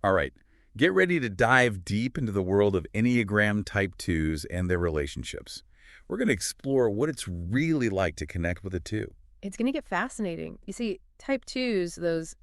All right, get ready to dive deep into the world of Enneagram Type 2s and their relationships. We're going to explore what it's really like to connect with a 2. It's going to get fascinating. You see, type 2s, those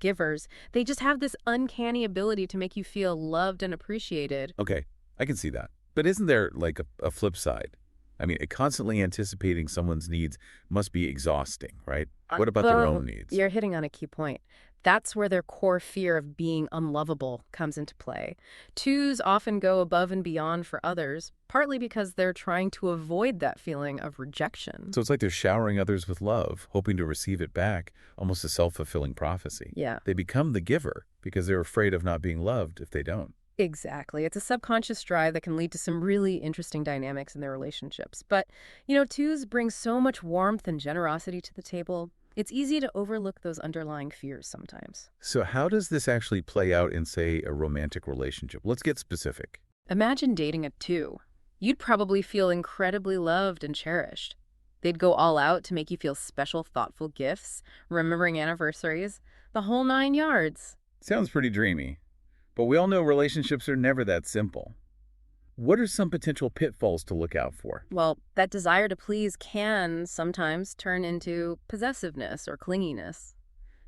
givers, they just have this uncanny ability to make you feel loved and appreciated. Okay, I can see that. But isn't there like a flip side? I mean, constantly anticipating someone's needs must be exhausting, right? What about their Well, own needs? you're hitting on a key point. That's where their core fear of being unlovable comes into play. Twos often go above and beyond for others, partly because they're trying to avoid that feeling of rejection. So it's like they're showering others with love, hoping to receive it back, almost a self-fulfilling prophecy. Yeah, They become the giver because they're afraid of not being loved if they don't. exactly. It's a subconscious drive that can lead to some really interesting dynamics in their relationships. But, twos bring so much warmth and generosity to the table. It's easy to overlook those underlying fears sometimes. So how does this actually play out in, say, a romantic relationship? Let's get specific. Imagine dating a two. You'd probably feel incredibly loved and cherished. They'd go all out to make you feel special, thoughtful gifts, remembering anniversaries, the whole 9 yards. Sounds pretty dreamy. But we all know relationships are never that simple. What are some potential pitfalls to look out for? Well, that desire to please can sometimes turn into possessiveness or clinginess.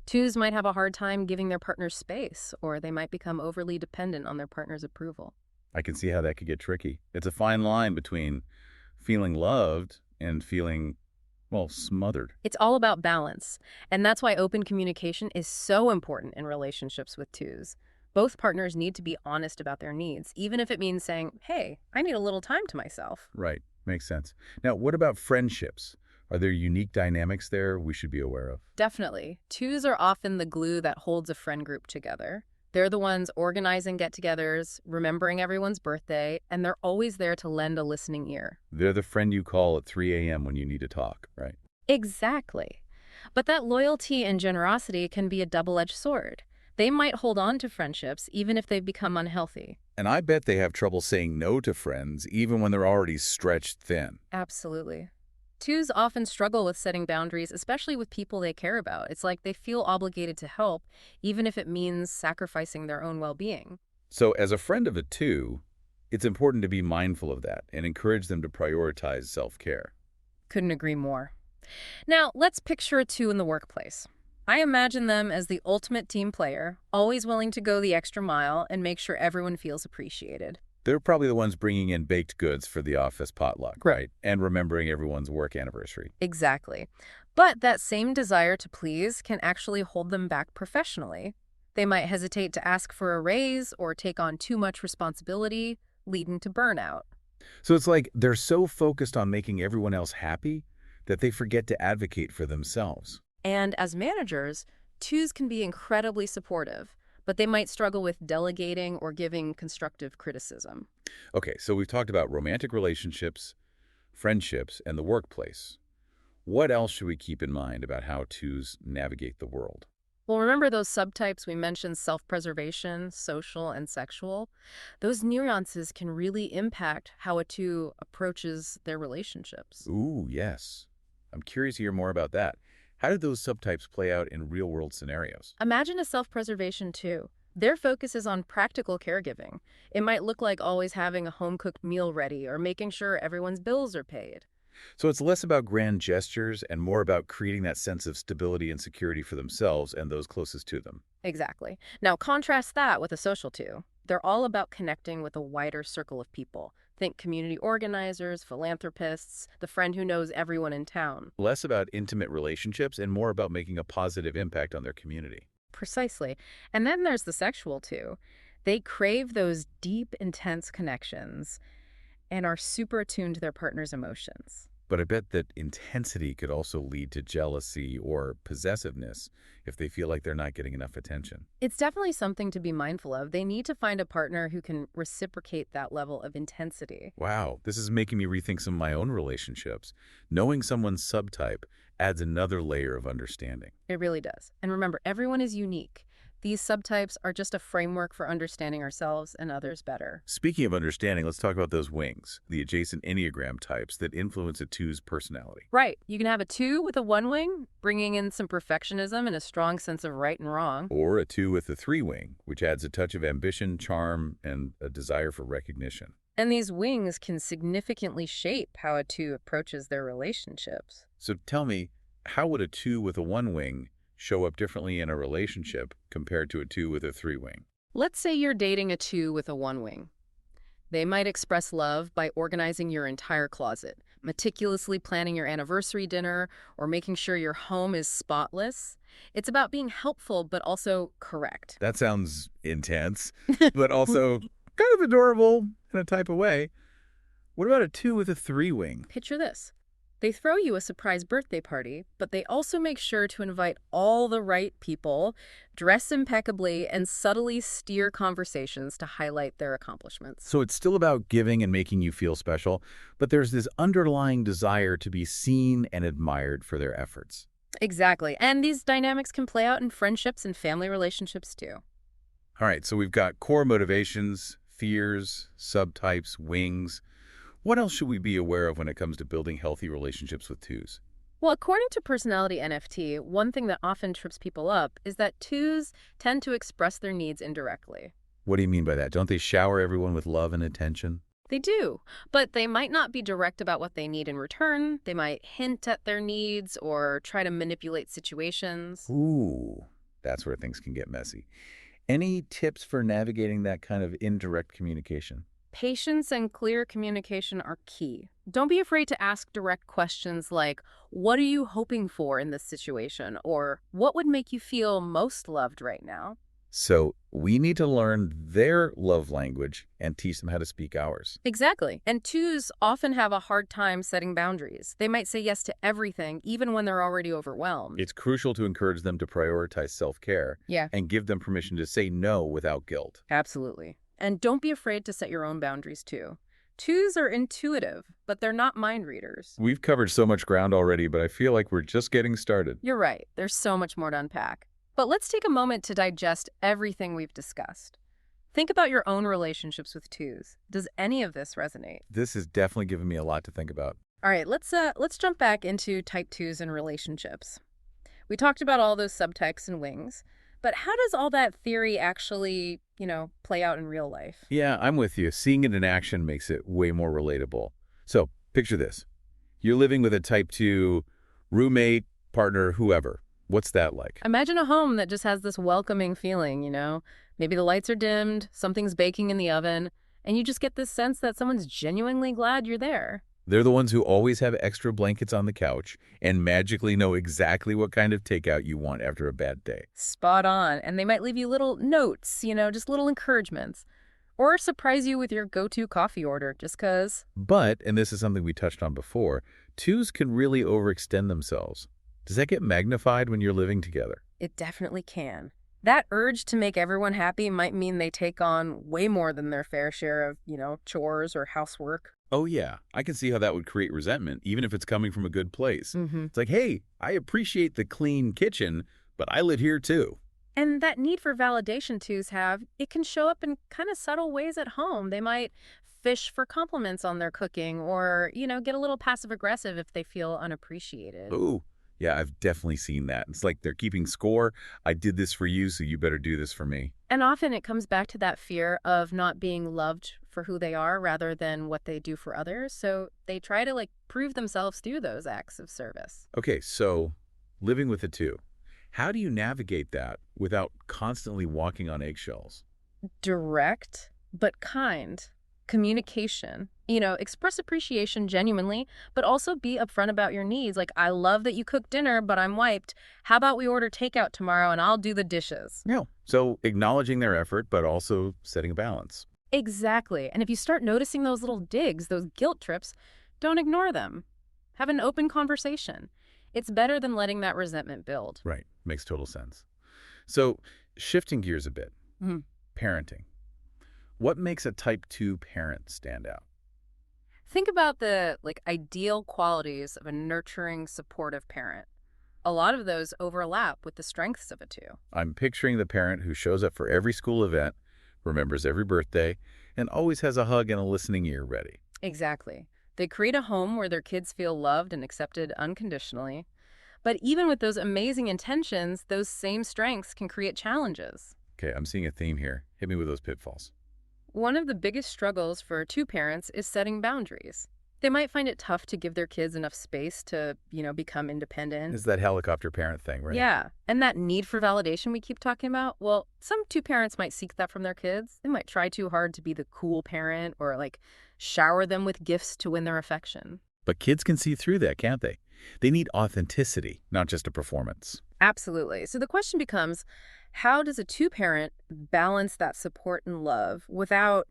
Twos might have a hard time giving their partner space, or they might become overly dependent on their partner's approval. I can see how that could get tricky. It's a fine line between feeling loved and feeling, well, smothered. It's all about balance, and that's why open communication is so important in relationships with twos. Both partners need to be honest about their needs, even if it means saying, hey, I need a little time to myself. Right. Makes sense. Now, what about friendships? Are there unique dynamics there we should be aware of? Definitely. Twos are often the glue that holds a friend group together. They're the ones organizing get-togethers, remembering everyone's birthday, and they're always there to lend a listening ear. They're the friend you call at 3 a.m. when you need to talk, right? Exactly. But that loyalty and generosity can be a double-edged sword. They might hold on to friendships even if they've become unhealthy. And I bet they have trouble saying no to friends even when they're already stretched thin. Absolutely. Twos often struggle with setting boundaries, especially with people they care about. It's like they feel obligated to help, even if it means sacrificing their own well-being. So as a friend of a 2, it's important to be mindful of that and encourage them to prioritize self-care. Couldn't agree more. Now, let's picture a two in the workplace. I imagine them as the ultimate team player, always willing to go the extra mile and make sure everyone feels appreciated. They're probably the ones bringing in baked goods for the office potluck, right? And remembering everyone's work anniversary. Exactly. But that same desire to please can actually hold them back professionally. They might hesitate to ask for a raise or take on too much responsibility, leading to burnout. So it's like they're so focused on making everyone else happy that they forget to advocate for themselves. And as managers, twos can be incredibly supportive, but they might struggle with delegating or giving constructive criticism. Okay, so we've talked about romantic relationships, friendships, and the workplace. What else should we keep in mind about how 2s navigate the world? Well, remember those subtypes we mentioned, self-preservation, social, and sexual? Those nuances can really impact how a two approaches their relationships. Ooh, yes. I'm curious to hear more about that. How do those subtypes play out in real-world scenarios? Imagine a self-preservation too. Their focus is on practical caregiving. It might look like always having a home-cooked meal ready or making sure everyone's bills are paid. So it's less about grand gestures and more about creating that sense of stability and security for themselves and those closest to them. Exactly. Now contrast that with a social two. They're all about connecting with a wider circle of people. Think community organizers, philanthropists, the friend who knows everyone in town. Less about intimate relationships and more about making a positive impact on their community. Precisely. And then there's the sexual two. They crave those deep, intense connections and are super attuned to their partner's emotions. But I bet that intensity could also lead to jealousy or possessiveness if they feel like they're not getting enough attention. It's definitely something to be mindful of. They need to find a partner who can reciprocate that level of intensity. Wow, this is making me rethink some of my own relationships. Knowing someone's subtype adds another layer of understanding. It really does. And remember, everyone is unique. These subtypes are just a framework for understanding ourselves and others better. Speaking of understanding, let's talk about those wings, the adjacent Enneagram types that influence a two's personality. Right. You can have a 2 with a 1 wing, bringing in some perfectionism and a strong sense of right and wrong. Or a two with a three wing, which adds a touch of ambition, charm, and a desire for recognition. And these wings can significantly shape how a 2 approaches their relationships. So tell me, how would a two with a one wing show up differently in a relationship compared to a two with a three wing? Let's say you're dating a 2 with a 1 wing. They might express love by organizing your entire closet, meticulously planning your anniversary dinner, or making sure your home is spotless. It's about being helpful, but also correct. That sounds intense, but also kind of adorable in a type of way. What about a two with a three wing? Picture this. They throw you a surprise birthday party, but they also make sure to invite all the right people, dress impeccably, and subtly steer conversations to highlight their accomplishments. So it's still about giving and making you feel special, but there's this underlying desire to be seen and admired for their efforts. Exactly. And these dynamics can play out in friendships and family relationships too. All right, so we've got core motivations, fears, subtypes, wings. What else should we be aware of when it comes to building healthy relationships with twos? Well, according to Personality NFT, one thing that often trips people up is that 2s tend to express their needs indirectly. What do you mean by that? Don't they shower everyone with love and attention? They do, but they might not be direct about what they need in return. They might hint at their needs or try to manipulate situations. Ooh, that's where things can get messy. Any tips for navigating that kind of indirect communication? Patience and clear communication are key. Don't be afraid to ask direct questions like, what are you hoping for in this situation? Or what would make you feel most loved right now? So we need to learn their love language and teach them how to speak ours. Exactly. And 2s often have a hard time setting boundaries. They might say yes to everything, even when they're already overwhelmed. It's crucial to encourage them to prioritize self-care Yeah, and give them permission to say no without guilt. absolutely. And don't be afraid to set your own boundaries too. 2s are intuitive, but they're not mind readers. We've covered so much ground already, but I feel like we're just getting started. You're right. There's so much more to unpack. But let's take a moment to digest everything we've discussed. Think about your own relationships with 2s. Does any of this resonate? This has definitely given me a lot to think about. All right, let's jump back into type 2s and relationships. We talked about all those subtypes and wings, but how does all that theory actually, play out in real life? Yeah, I'm with you. Seeing it in action makes it way more relatable. So picture this. You're living with a type 2 roommate, partner, whoever. What's that like? Imagine a home that just has this welcoming feeling, Maybe the lights are dimmed, something's baking in the oven, and you just get this sense that someone's genuinely glad you're there. They're the ones who always have extra blankets on the couch and magically know exactly what kind of takeout you want after a bad day. Spot on. And they might leave you little notes, just little encouragements. Or surprise you with your go-to coffee order just 'cause. But, and this is something we touched on before, twos can really overextend themselves. Does that get magnified when you're living together? It definitely can. That urge to make everyone happy might mean they take on way more than their fair share of, chores or housework. Oh yeah, I can see how that would create resentment, even if it's coming from a good place. It's like, hey, I appreciate the clean kitchen, but I live here too. And that need for validation 2s have, it can show up in kind of subtle ways at home. They might fish for compliments on their cooking or, get a little passive aggressive if they feel unappreciated. Ooh, yeah, I've definitely seen that. It's like they're keeping score. I did this for you, so you better do this for me. And often it comes back to that fear of not being loved for who they are rather than what they do for others. So they try to prove themselves through those acts of service. Okay, so living with a two. How do you navigate that without constantly walking on eggshells? Direct, but kind. Communication. Express appreciation genuinely, but also be upfront about your needs. Like, I love that you cook dinner, but I'm wiped. How about we order takeout tomorrow and I'll do the dishes? Yeah. So acknowledging their effort, but also setting a balance. Exactly. And if you start noticing those little digs, those guilt trips, don't ignore them. Have an open conversation. It's better than letting that resentment build. Right. Makes total sense. So shifting gears a bit, Mhm. parenting. What makes a type 2 parent stand out? Think about the ideal qualities of a nurturing, supportive parent. A lot of those overlap with the strengths of a 2. I'm picturing the parent who shows up for every school event, remembers every birthday, and always has a hug and a listening ear ready. Exactly. They create a home where their kids feel loved and accepted unconditionally. But even with those amazing intentions, those same strengths can create challenges. Okay, I'm seeing a theme here. Hit me with those pitfalls. One of the biggest struggles for 2 parents is setting boundaries. They might find it tough to give their kids enough space to, become independent. Is that helicopter parent thing, right? Yeah, and that need for validation we keep talking about, well, some 2 parents might seek that from their kids. They might try too hard to be the cool parent or, shower them with gifts to win their affection. But kids can see through that, can't they? They need authenticity, not just a performance. Absolutely. So the question becomes, how does a 2 parent balance that support and love without,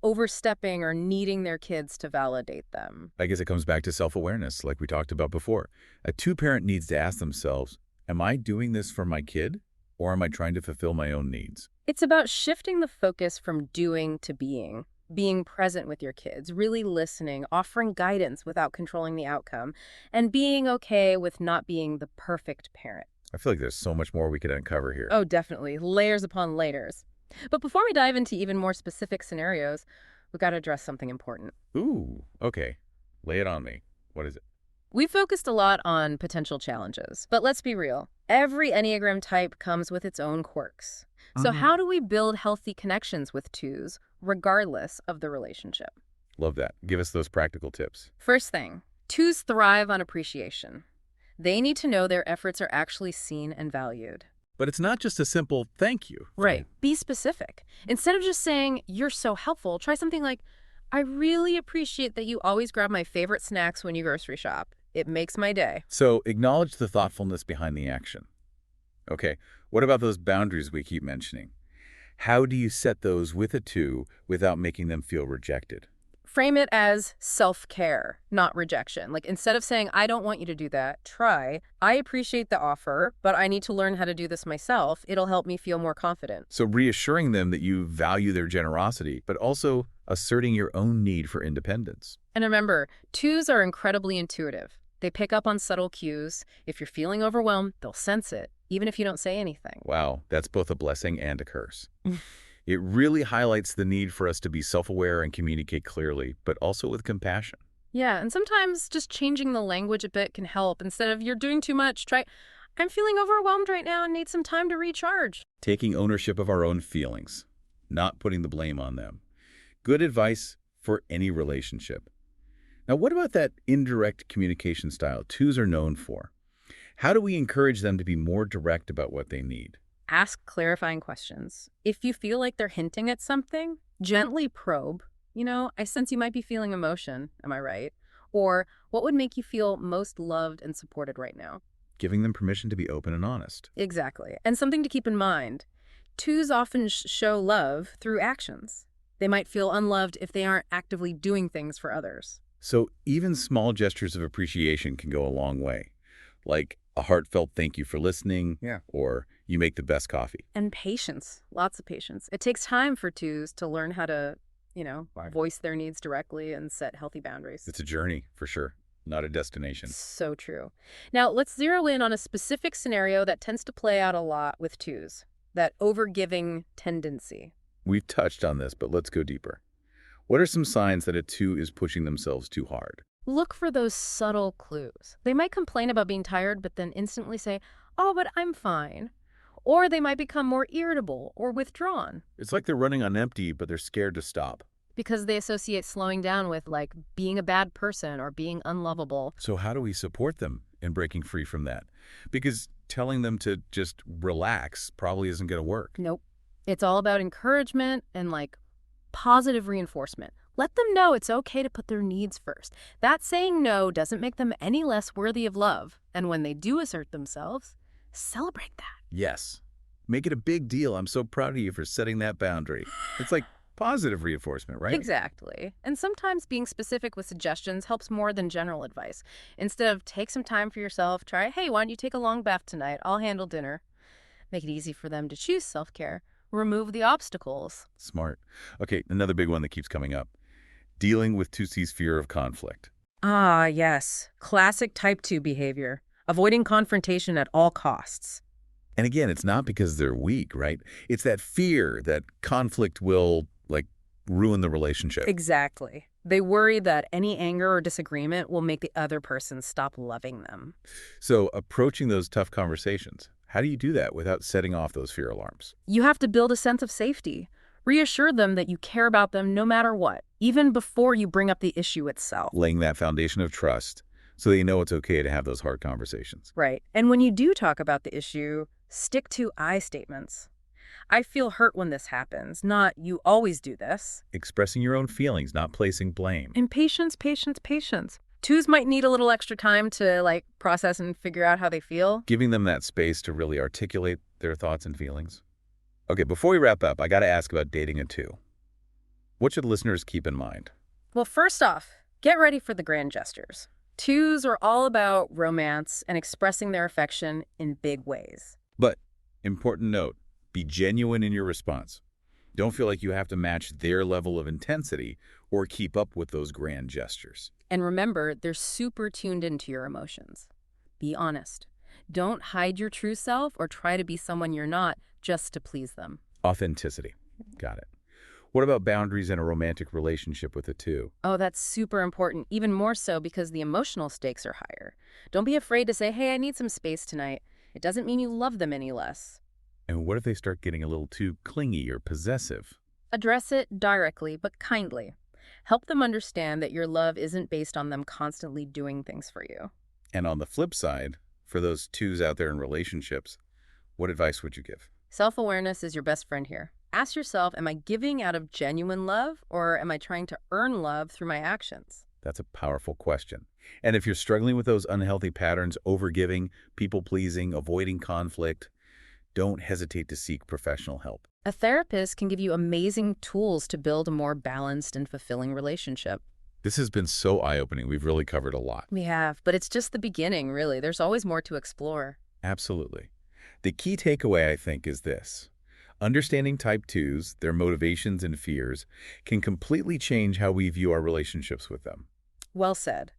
overstepping or needing their kids to validate them? I guess it comes back to self-awareness, like we talked about before. A two-parent needs to ask themselves, am I doing this for my kid, or am I trying to fulfill my own needs? It's about shifting the focus from doing to being present with your kids, really listening, offering guidance without controlling the outcome, and being okay with not being the perfect parent. I feel like there's so much more we could uncover here. Oh, definitely. Layers upon layers. But before we dive into even more specific scenarios, we've got to address something important. Ooh, okay. Lay it on me. What is it? We focused a lot on potential challenges, but let's be real. Every Enneagram type comes with its own quirks. So how do we build healthy connections with 2s, regardless of the relationship? Love that. Give us those practical tips. First thing, 2s thrive on appreciation. They need to know their efforts are actually seen and valued. But it's not just a simple thank you. Right. Be specific. Instead of just saying, you're so helpful, try something like, I really appreciate that you always grab my favorite snacks when you grocery shop. It makes my day. So acknowledge the thoughtfulness behind the action. Okay, what about those boundaries we keep mentioning? How do you set those with a 2 without making them feel rejected? Frame it as self-care, not rejection. Instead of saying, I don't want you to do that, try, I appreciate the offer, but I need to learn how to do this myself. It'll help me feel more confident. So reassuring them that you value their generosity, but also asserting your own need for independence. And remember, 2s are incredibly intuitive. They pick up on subtle cues. If you're feeling overwhelmed, they'll sense it, even if you don't say anything. Wow, that's both a blessing and a curse. It really highlights the need for us to be self-aware and communicate clearly, but also with compassion. Yeah, and sometimes just changing the language a bit can help. Instead of, you're doing too much, try, I'm feeling overwhelmed right now and need some time to recharge. Taking ownership of our own feelings, not putting the blame on them. Good advice for any relationship. Now, what about that indirect communication style 2s are known for? How do we encourage them to be more direct about what they need? Ask clarifying questions. If you feel like they're hinting at something, gently probe. I sense you might be feeling emotion. Am I right? Or what would make you feel most loved and supported right now? Giving them permission to be open and honest. Exactly. And something to keep in mind. 2s often show love through actions. They might feel unloved if they aren't actively doing things for others. So even small gestures of appreciation can go a long way. Like a heartfelt thank you for listening, or you make the best coffee. And patience, lots of patience. It takes time for 2s to learn how to, voice their needs directly and set healthy boundaries. It's a journey, for sure, not a destination. So true. Now, let's zero in on a specific scenario that tends to play out a lot with 2s, that overgiving tendency. We've touched on this, but let's go deeper. What are some signs that a 2 is pushing themselves too hard? Look for those subtle clues. They might complain about being tired, but then instantly say, oh, but I'm fine. Or they might become more irritable or withdrawn. It's like they're running on empty, but they're scared to stop. Because they associate slowing down with, being a bad person or being unlovable. So how do we support them in breaking free from that? Because telling them to just relax probably isn't going to work. Nope. It's all about encouragement and, positive reinforcement. Let them know it's okay to put their needs first. That saying no doesn't make them any less worthy of love. And when they do assert themselves, celebrate that. Yes. Make it a big deal. I'm so proud of you for setting that boundary. It's like positive reinforcement, right? Exactly. And sometimes being specific with suggestions helps more than general advice. Instead of take some time for yourself, try, hey, why don't you take a long bath tonight? I'll handle dinner. Make it easy for them to choose self-care. Remove the obstacles. Smart. Okay, another big one that keeps coming up. Dealing with 2C's fear of conflict. Ah, yes. Classic type 2 behavior. avoiding confrontation at all costs. And again, it's not because they're weak, right? It's that fear that conflict will, ruin the relationship. Exactly. They worry that any anger or disagreement will make the other person stop loving them. So approaching those tough conversations, how do you do that without setting off those fear alarms? You have to build a sense of safety. Reassure them that you care about them no matter what, even before you bring up the issue itself. Laying that foundation of trust so they know it's okay to have those hard conversations. Right. And when you do talk about the issue, stick to I statements. I feel hurt when this happens, not you always do this. Expressing your own feelings, not placing blame. And patience, patience, patience. Twos might need a little extra time to process and figure out how they feel. Giving them that space to really articulate their thoughts and feelings. Okay, before we wrap up, I got to ask about dating a two. What should listeners keep in mind? Well, first off, get ready for the grand gestures. Twos are all about romance and expressing their affection in big ways. But, important note, be genuine in your response. Don't feel like you have to match their level of intensity or keep up with those grand gestures. And remember, they're super tuned into your emotions. Be honest. Don't hide your true self or try to be someone you're not just to please them. Authenticity. Got it. What about boundaries in a romantic relationship with a two? Oh, that's super important, even more so because the emotional stakes are higher. Don't be afraid to say, hey, I need some space tonight. It doesn't mean you love them any less. And what if they start getting a little too clingy or possessive? Address it directly, but kindly. Help them understand that your love isn't based on them constantly doing things for you. And on the flip side, for those twos out there in relationships, what advice would you give? Self-awareness is your best friend here. Ask yourself, am I giving out of genuine love, or am I trying to earn love through my actions? That's a powerful question. And if you're struggling with those unhealthy patterns, overgiving, people-pleasing, avoiding conflict, don't hesitate to seek professional help. A therapist can give you amazing tools to build a more balanced and fulfilling relationship. This has been so eye-opening. We've really covered a lot. We have, but it's just the beginning, really. There's always more to explore. Absolutely. The key takeaway, I think, is this. Understanding type 2s, their motivations and fears, can completely change how we view our relationships with them. Well said.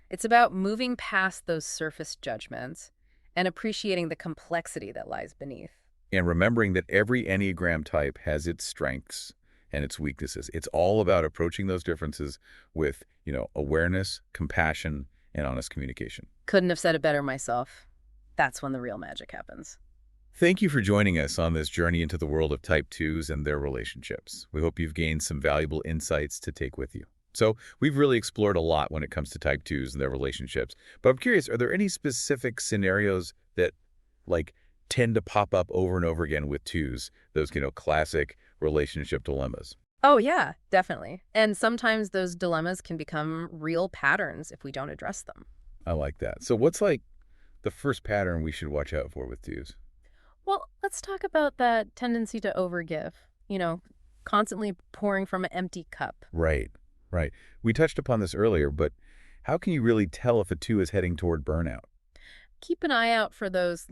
It's about moving past those surface judgments and appreciating the complexity that lies beneath. And remembering that every Enneagram type has its strengths and its weaknesses. It's all about approaching those differences with, awareness, compassion, and honest communication. Couldn't have said it better myself. That's when the real magic happens. Thank you for joining us on this journey into the world of type 2s and their relationships. We hope you've gained some valuable insights to take with you. So we've really explored a lot when it comes to type 2s and their relationships. But I'm curious, are there any specific scenarios that tend to pop up over and over again with 2s, those, classic relationship dilemmas? Oh, yeah, definitely. And sometimes those dilemmas can become real patterns if we don't address them. I like that. So what's the first pattern we should watch out for with 2s? Well, let's talk about that tendency to overgive, constantly pouring from an empty cup. Right. We touched upon this earlier, but how can you really tell if a 2 is heading toward burnout? Keep an eye out for those,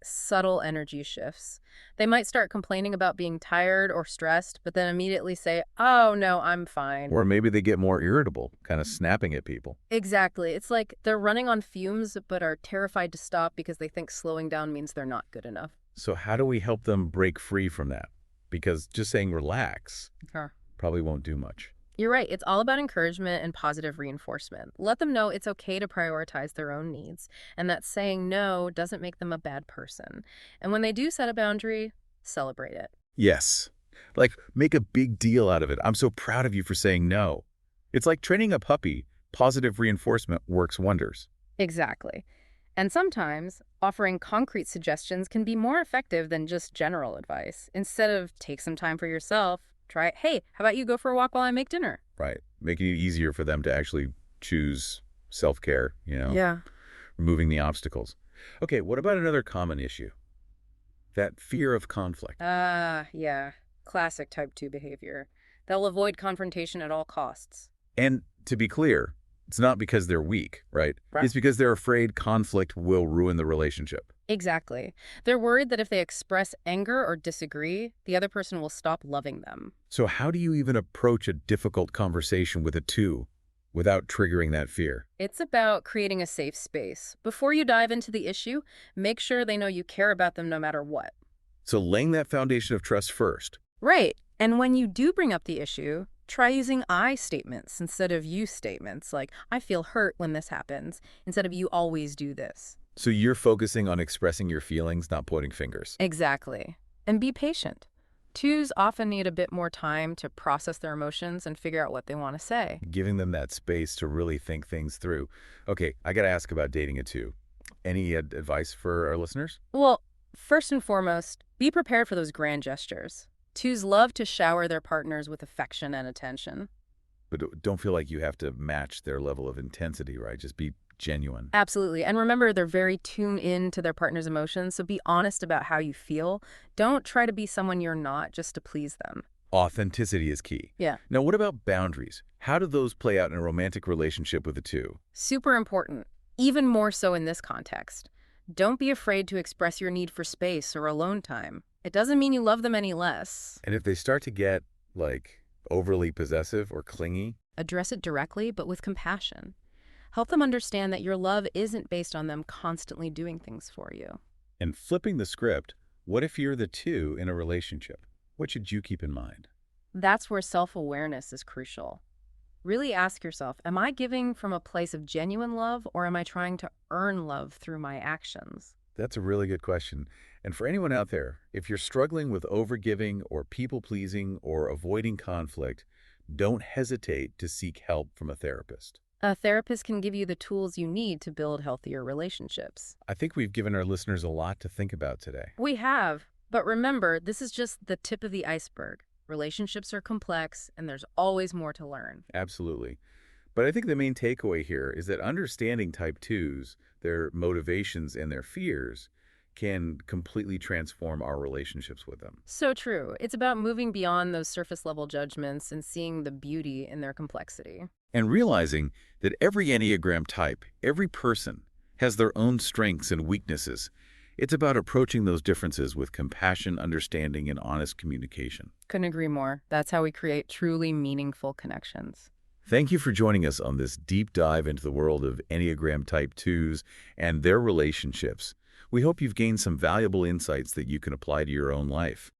subtle energy shifts. They might start complaining about being tired or stressed, but then immediately say, oh, no, I'm fine. Or maybe they get more irritable, kind of snapping at people. Exactly. It's like they're running on fumes, but are terrified to stop because they think slowing down means they're not good enough. So how do we help them break free from that? Because just saying relax probably won't do much. You're right. It's all about encouragement and positive reinforcement. Let them know it's okay to prioritize their own needs and that saying no doesn't make them a bad person. And when they do set a boundary, celebrate it. Yes. Make a big deal out of it. I'm so proud of you for saying no. It's like training a puppy. Positive reinforcement works wonders. Exactly. And sometimes offering concrete suggestions can be more effective than just general advice. Instead of take some time for yourself, try, hey, how about you go for a walk while I make dinner? Right. Making it easier for them to actually choose self-care, Yeah. removing the obstacles. Okay, what about another common issue? That fear of conflict. Yeah. Classic type 2 behavior. They'll avoid confrontation at all costs. And to be clear, it's not because they're weak, right? Right. It's because they're afraid conflict will ruin the relationship. Exactly. They're worried that if they express anger or disagree, the other person will stop loving them. So how do you even approach a difficult conversation with a 2 without triggering that fear. It's about creating a safe space. Before you dive into the issue, make sure they know you care about them no matter what. So laying that foundation of trust first. Right. And when you do bring up the issue, try using I statements instead of you statements, like, I feel hurt when this happens, instead of you always do this. So you're focusing on expressing your feelings, not pointing fingers. Exactly. And be patient. Twos often need a bit more time to process their emotions and figure out what they want to say. Giving them that space to really think things through. Okay, I got to ask about dating a two. Any advice for our listeners? Well, first and foremost, be prepared for those grand gestures. Twos love to shower their partners with affection and attention. But don't feel like you have to match their level of intensity, right? Just be genuine. Absolutely. And remember, they're very tuned in to their partner's emotions, so be honest about how you feel. Don't try to be someone you're not just to please them. Authenticity is key. Yeah. Now, what about boundaries? How do those play out in a romantic relationship with a two? Super important, even more so in this context. Don't be afraid to express your need for space or alone time. It doesn't mean you love them any less. And if they start to get, like, overly possessive or clingy? Address it directly, but with compassion. Help them understand that your love isn't based on them constantly doing things for you. And flipping the script, what if you're the two in a relationship? What should you keep in mind? That's where self-awareness is crucial. Really ask yourself, am I giving from a place of genuine love, or am I trying to earn love through my actions? That's a really good question. And for anyone out there, if you're struggling with overgiving or people-pleasing or avoiding conflict, don't hesitate to seek help from a therapist. A therapist can give you the tools you need to build healthier relationships. I think we've given our listeners a lot to think about today. We have, but remember, this is just the tip of the iceberg. Relationships are complex, and there's always more to learn. Absolutely. But I think the main takeaway here is that understanding type 2s, their motivations and their fears, can completely transform our relationships with them. So true. It's about moving beyond those surface-level judgments and seeing the beauty in their complexity. And realizing that every Enneagram type, every person, has their own strengths and weaknesses. It's about approaching those differences with compassion, understanding, and honest communication. Couldn't agree more. That's how we create truly meaningful connections. Thank you for joining us on this deep dive into the world of Enneagram Type 2s and their relationships. We hope you've gained some valuable insights that you can apply to your own life.